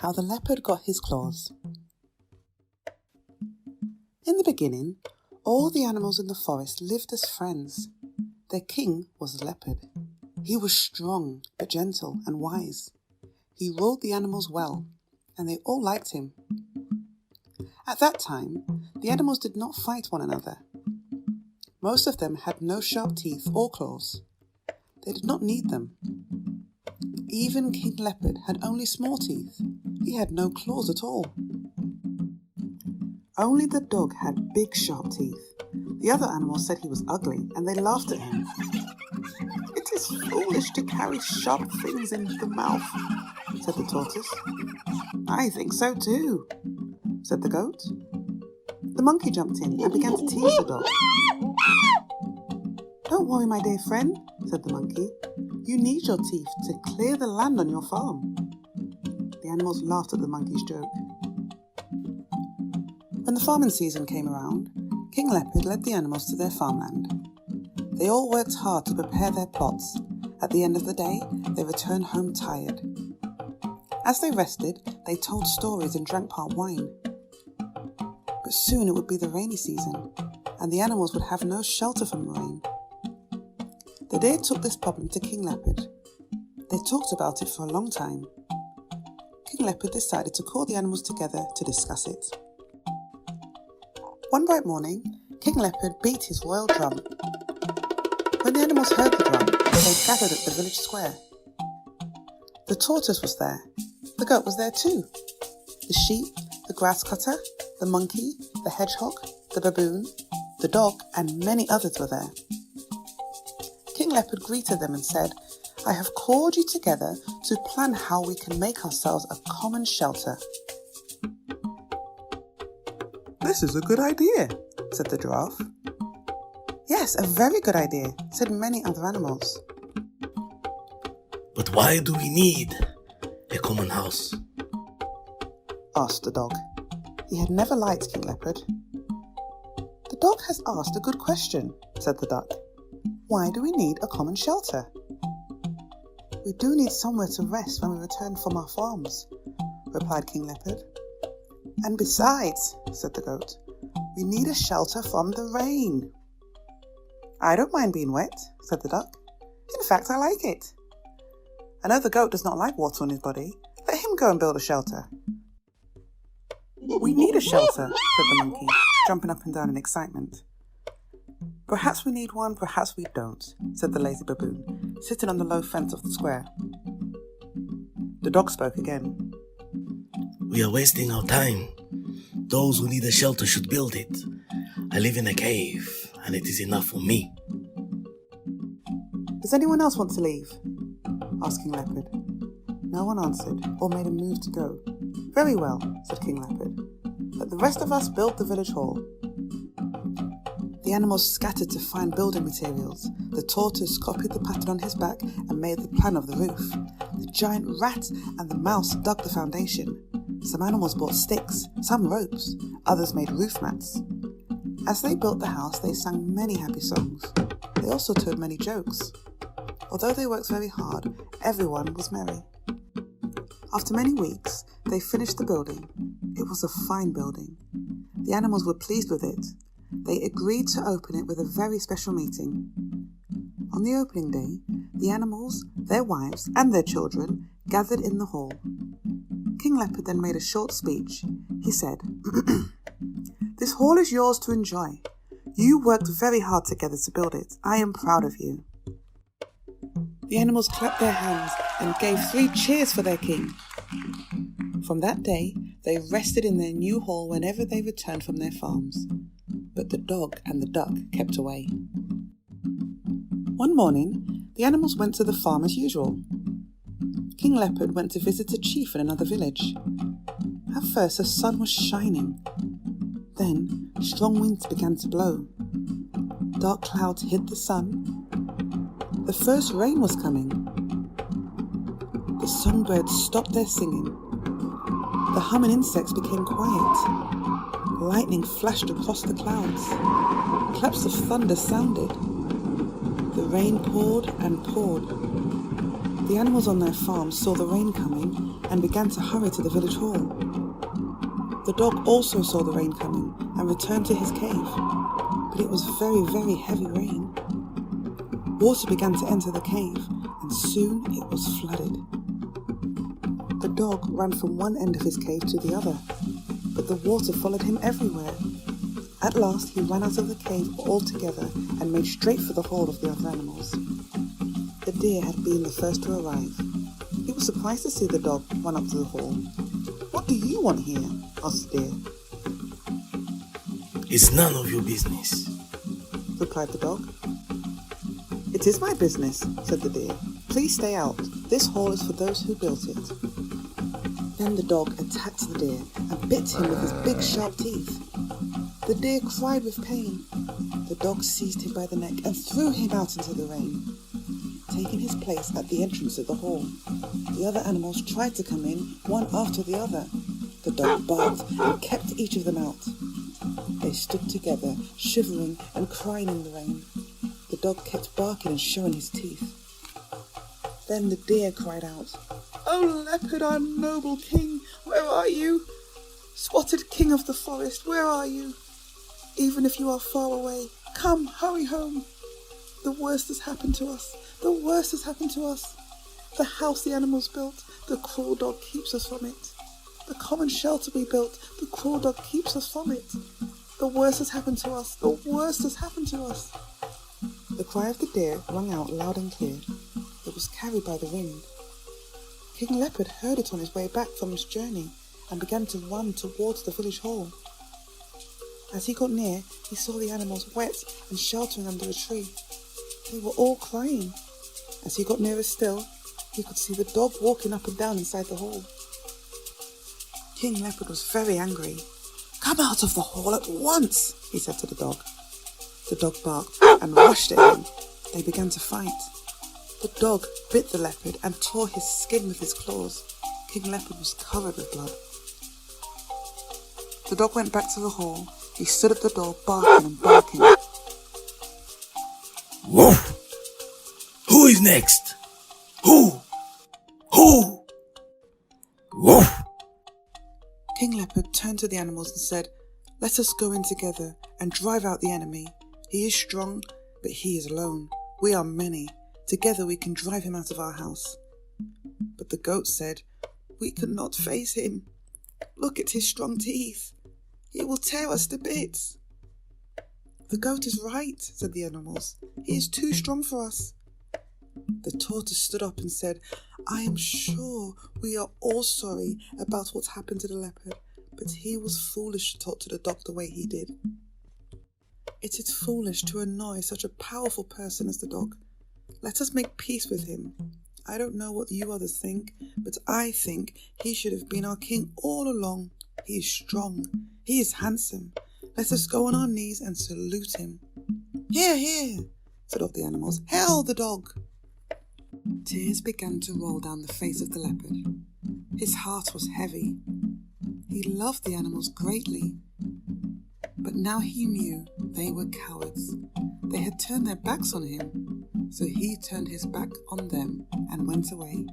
How the Leopard Got His Claws. In the beginning, all the animals in the forest lived as friends. Their king was a leopard. He was strong, but gentle and wise. He ruled the animals well, and they all liked him. At that time, the animals did not fight one another. Most of them had no sharp teeth or claws. They did not need them. Even King Leopard had only small teeth. He had no claws at all. Only the dog had big sharp teeth. The other animals said he was ugly, and they laughed at him. "It is foolish to carry sharp things in the mouth," said the tortoise. "I think so too," said the goat. The monkey jumped in and began to tease the dog. "Don't worry, my dear friend," said the monkey. "You need your teeth to clear the land on your farm." The animals laughed at the monkey's joke. When the farming season came around, King Leopard led the animals to their farmland. They all worked hard to prepare their plots. At the end of the day, they returned home tired. As they rested, they told stories and drank palm wine. But soon it would be the rainy season, and the animals would have no shelter from the rain. The deer took this problem to King Leopard. They talked about it for a long time. King Leopard decided to call the animals together to discuss it. One bright morning, King Leopard beat his royal drum. When the animals heard the drum, they gathered at the village square. The tortoise was there. The goat was there too. The sheep, the grass cutter, the monkey, the hedgehog, the baboon, the dog, and many others were there. King Leopard greeted them and said, "I have called you together to plan how we can make ourselves a common shelter." "This is a good idea," said the giraffe. "Yes, a very good idea," said many other animals. "But why do we need a common house?" asked the dog. He had never liked King Leopard. "The dog has asked a good question," said the duck. "Why do we need a common shelter?" "We do need somewhere to rest when we return from our farms," replied King Leopard. "And besides," said the goat, "we need a shelter from the rain." "I don't mind being wet," said the duck. "In fact, I like it." "I know the goat does not like water on his body. Let him go and build a shelter." "We need a shelter," said the monkey, jumping up and down in excitement. "Perhaps we need one, perhaps we don't," said the lazy baboon, sitting on the low fence of the square. The dog spoke again. "We are wasting our time. Those who need a shelter should build it. I live in a cave, and it is enough for me." "Does anyone else want to leave?" asked King Leopard. No one answered or made a move to go. "Very well," said King Leopard. "Let the rest of us build the village hall." The animals scattered to find building materials. The tortoise copied the pattern on his back and made the plan of the roof. The giant rat and the mouse dug the foundation. Some animals brought sticks, some ropes, others made roof mats. As they built the house, they sang many happy songs. They also told many jokes. Although they worked very hard, everyone was merry. After many weeks, they finished the building. It was a fine building. The animals were pleased with it. They agreed to open it with a very special meeting. On the opening day, the animals, their wives, and their children gathered in the hall. King Leopard then made a short speech. He said, "This hall is yours to enjoy. You worked very hard together to build it. I am proud of you." The animals clapped their hands and gave 3 cheers for their king. From that day, they rested in their new hall whenever they returned from their farms. But the dog and the duck kept away. One morning, the animals went to the farm as usual. King Leopard went to visit a chief in another village. At first, the sun was shining. Then, strong winds began to blow. Dark clouds hid the sun. The first rain was coming. The songbirds stopped their singing. The humming insects became quiet. Lightning flashed across the clouds. Claps of thunder sounded. The rain poured and poured. The animals on their farm saw the rain coming and began to hurry to the village hall. The dog also saw the rain coming and returned to his cave, but it was very, very heavy rain. Water began to enter the cave, and soon it was flooded. The dog ran from one end of his cave to the other, but the water followed him everywhere. At last he ran out of the cave altogether and made straight for the hall of the other animals. The deer had been the first to arrive. He was surprised to see the dog run up to the hall. "What do you want here?" asked the deer. It's none of your business, replied the dog. "It is my business," said the deer. "Please stay out. This hall is for those who built it." Then the dog attacked the deer and bit him with his big sharp teeth. The deer cried with pain. The dog seized him by the neck and threw him out into the rain, taking his place at the entrance of the hall. The other animals tried to come in, one after the other. The dog barked and kept each of them out. They stood together, shivering and crying in the rain. The dog kept barking and showing his teeth. Then the deer cried out, "Oh, leopard, our noble king, where are you? Spotted king of the forest, where are you? Even if you are far away, come, hurry home. The worst has happened to us. The worst has happened to us. The house the animals built, the cruel dog keeps us from it. The common shelter we built, the cruel dog keeps us from it. The worst has happened to us. The worst has happened to us." The cry of the deer rang out loud and clear. It was carried by the wind. King Leopard heard it on his way back from his journey and began to run towards the village hall. As he got near, he saw the animals wet and sheltering under a tree. They were all crying. As he got nearer still, he could see the dog walking up and down inside the hall. King Leopard was very angry. "Come out of the hall at once," he said to the dog. The dog barked and rushed at him. They began to fight. The dog bit the leopard and tore his skin with his claws. King Leopard was covered with blood. The dog went back to the hall. He stood at the door barking and barking. Woof! Who is next? Who? Woof! King Leopard turned to the animals and said, "Let us go in together and drive out the enemy. He is strong, but he is alone. We are many. Together we can drive him out of our house." But the goats said, "We could not face him. Look at his strong teeth. He will tear us to bits." "The goat is right," said the animals. "He is too strong for us." The tortoise stood up and said, "I am sure we are all sorry about what happened to the leopard, but he was foolish to talk to the dog the way he did. It is foolish to annoy such a powerful person as the dog. Let us make peace with him. I don't know what you others think, but I think he should have been our king all along. He is strong. He is handsome. Let us go on our knees and salute him." "Hear, hear," said all the animals. "Hail the dog." Tears began to roll down the face of the leopard. His heart was heavy. He loved the animals greatly, but now he knew they were cowards. They had turned their backs on him, so he turned his back on them and went away.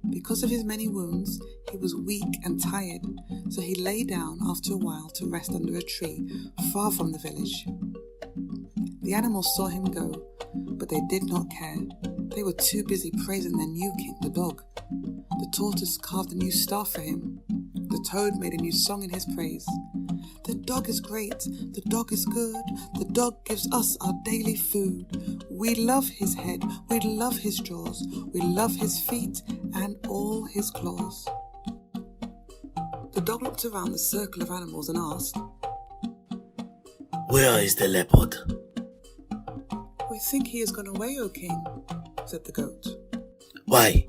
Because of his many wounds, he was weak and tired, so he lay down after a while to rest under a tree far from the village. The animals saw him go, but they did not care. They were too busy praising their new king, the dog. The tortoise carved a new staff for him. The toad made a new song in his praise. "The dog is great, the dog is good, the dog gives us our daily food. We love his head, we love his jaws, we love his feet and all his claws." The dog looked around the circle of animals and asked, Where is the leopard? "We think he has gone away, O king," said the goat. Why?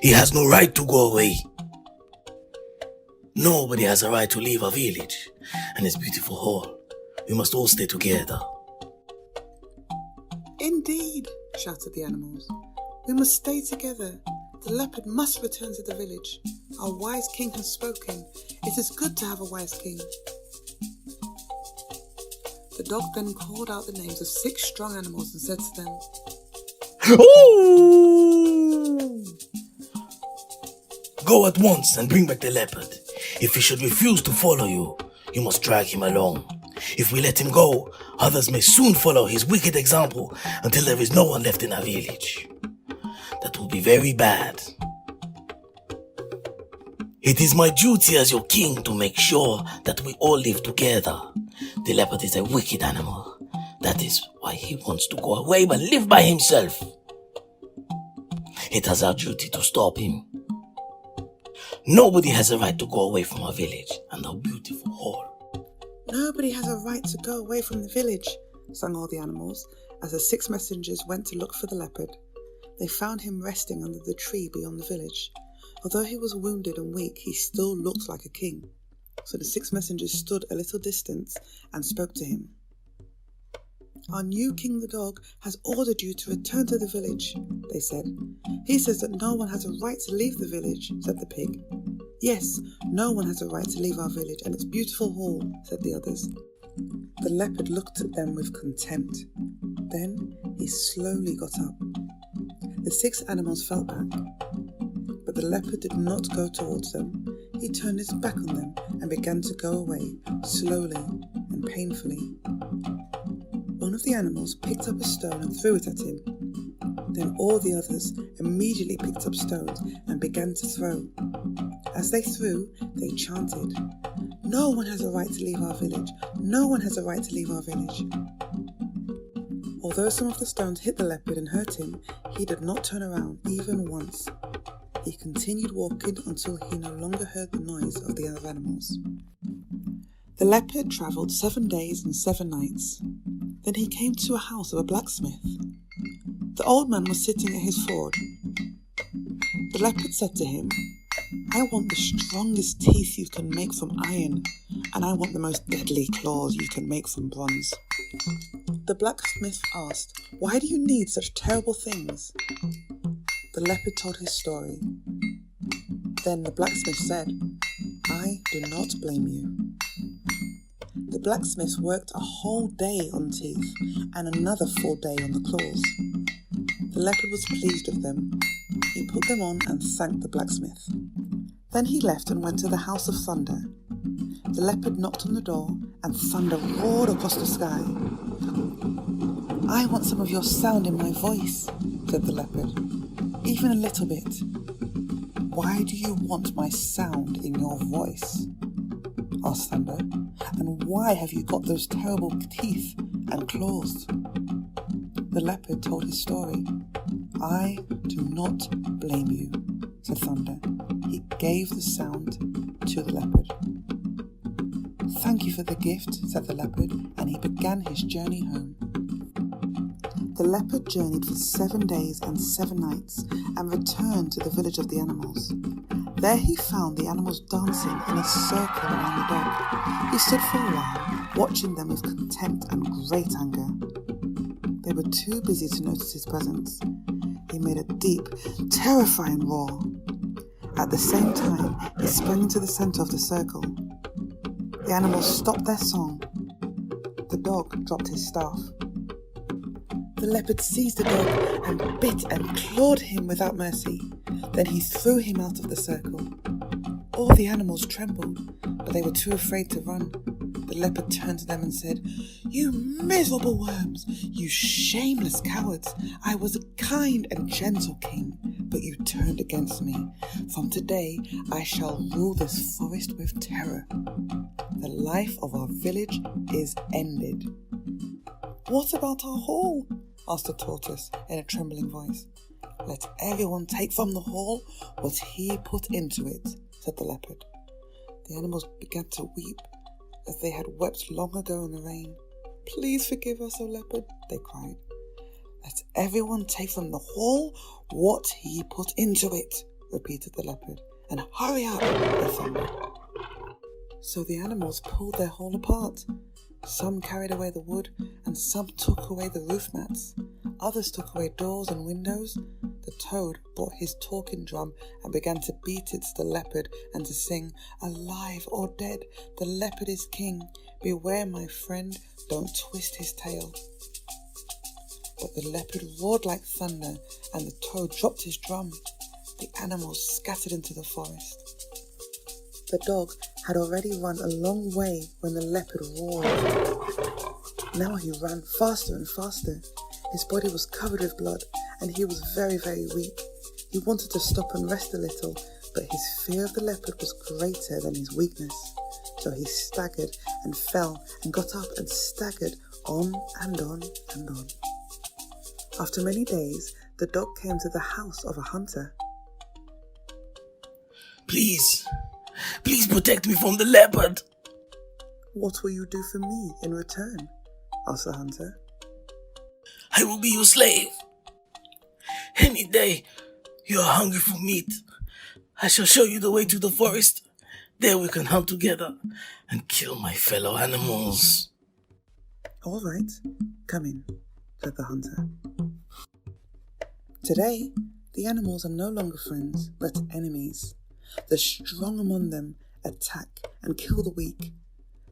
He has no right to go away. Nobody has a right to leave a village and its beautiful hall. We must all stay together. "Indeed," shouted the animals. "We must stay together. The leopard must return to the village. Our wise king has spoken. It is good to have a wise king." The dog then called out the names of 6 strong animals and said to them, Ooh! go at once and bring back the leopard. If he should refuse to follow you, you must drag him along. If we let him go, others may soon follow his wicked example until there is no one left in our village. That will be very bad. It is my duty as your king to make sure that we all live together. The leopard is a wicked animal. That is why he wants to go away and live by himself. It is our duty to stop him. Nobody has a right to go away from our village and our beautiful hall. Nobody has a right to go away from the village, sang all the animals, as the 6 messengers went to look for the leopard. They found him resting under the tree beyond the village. Although he was wounded and weak, he still looked like a king. So the 6 messengers stood a little distance and spoke to him. Our new king the dog has ordered you to return to the village, they said. He says that no one has a right to leave the village, said the pig. Yes, no one has a right to leave our village and its beautiful hall, said the others. The leopard looked at them with contempt. Then he slowly got up. The 6 animals fell back, but the leopard did not go towards them. He turned his back on them and began to go away, slowly and painfully. One of the animals picked up a stone and threw it at him. Then all the others immediately picked up stones and began to throw. As they threw, they chanted, "No one has a right to leave our village. No one has a right to leave our village." Although some of the stones hit the leopard and hurt him, he did not turn around even once. He continued walking until he no longer heard the noise of the other animals. The leopard travelled 7 days and 7 nights. Then he came to a house of a blacksmith. The old man was sitting at his forge. The leopard said to him, "I want the strongest teeth you can make from iron, and I want the most deadly claws you can make from bronze." The blacksmith asked, "Why do you need such terrible things?" The leopard told his story. Then the blacksmith said, "I do not blame you." The blacksmith worked a whole day on teeth and another full day on the claws. The leopard was pleased with them. He put them on and thanked the blacksmith. Then he left and went to the house of thunder. The leopard knocked on the door and thunder roared across the sky. "I want some of your sound in my voice," said the leopard. "Even a little bit." "Why do you want my sound in your voice?" asked Thunder. "And why have you got those terrible teeth and claws?" The leopard told his story. "I do not blame you," said Thunder. He gave the sound to the leopard. "Thank you for the gift," said the leopard, and he began his journey home. The leopard journeyed for 7 days and 7 nights and returned to the village of the animals. There he found the animals dancing in a circle around the dog. He stood for a while, watching them with contempt and great anger. They were too busy to notice his presence. He made a deep, terrifying roar. At the same time, he sprang into the center of the circle. The animals stopped their song. The dog dropped his staff. The leopard seized the dog and bit and clawed him without mercy. Then he threw him out of the circle. All the animals trembled, but they were too afraid to run. The leopard turned to them and said, "You miserable worms, you shameless cowards. I was a kind and gentle king, but you turned against me. From today, I shall rule this forest with terror. The life of our village is ended." "What about our hall?" asked the tortoise in a trembling voice. "Let everyone take from the hall what he put into it," said the leopard. The animals began to weep as they had wept long ago in the rain. "Please forgive us, O leopard," they cried. "Let everyone take from the hall what he put into it," repeated the leopard. "And hurry up," they thundered. So the animals pulled their hall apart. Some carried away the wood, and some took away the roof mats. Others took away doors and windows. The toad brought his talking drum and began to beat it to the leopard and to sing, "Alive or dead, the leopard is king. Beware, my friend, don't twist his tail." But the leopard roared like thunder, and the toad dropped his drum. the animals scattered into the forest. The dog had already run a long way when the leopard roared. Now he ran faster and faster. His body was covered with blood, and he was very, very weak. He wanted to stop and rest a little, but his fear of the leopard was greater than his weakness. So he staggered and fell and got up and staggered on and on and on. After many days, the dog came to the house of a hunter. Please protect me from the leopard. What will you do for me in return? Asked the hunter. I will be your slave. Any day you are hungry for meat, I shall show you the way to the forest. There we can hunt together and kill my fellow animals. All right, come in, said the hunter. Today, the animals are no longer friends, but enemies. The strong among them attack and kill the weak.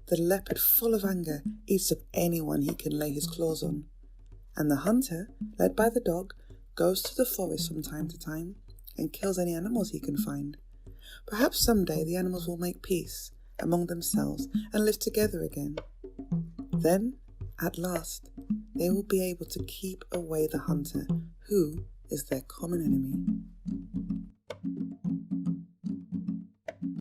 The leopard, full of anger, eats up anyone he can lay his claws on. And the hunter, led by the dog, goes to the forest from time to time and kills any animals he can find. Perhaps someday the animals will make peace among themselves and live together again. Then, at last, they will be able to keep away the hunter, who is their common enemy.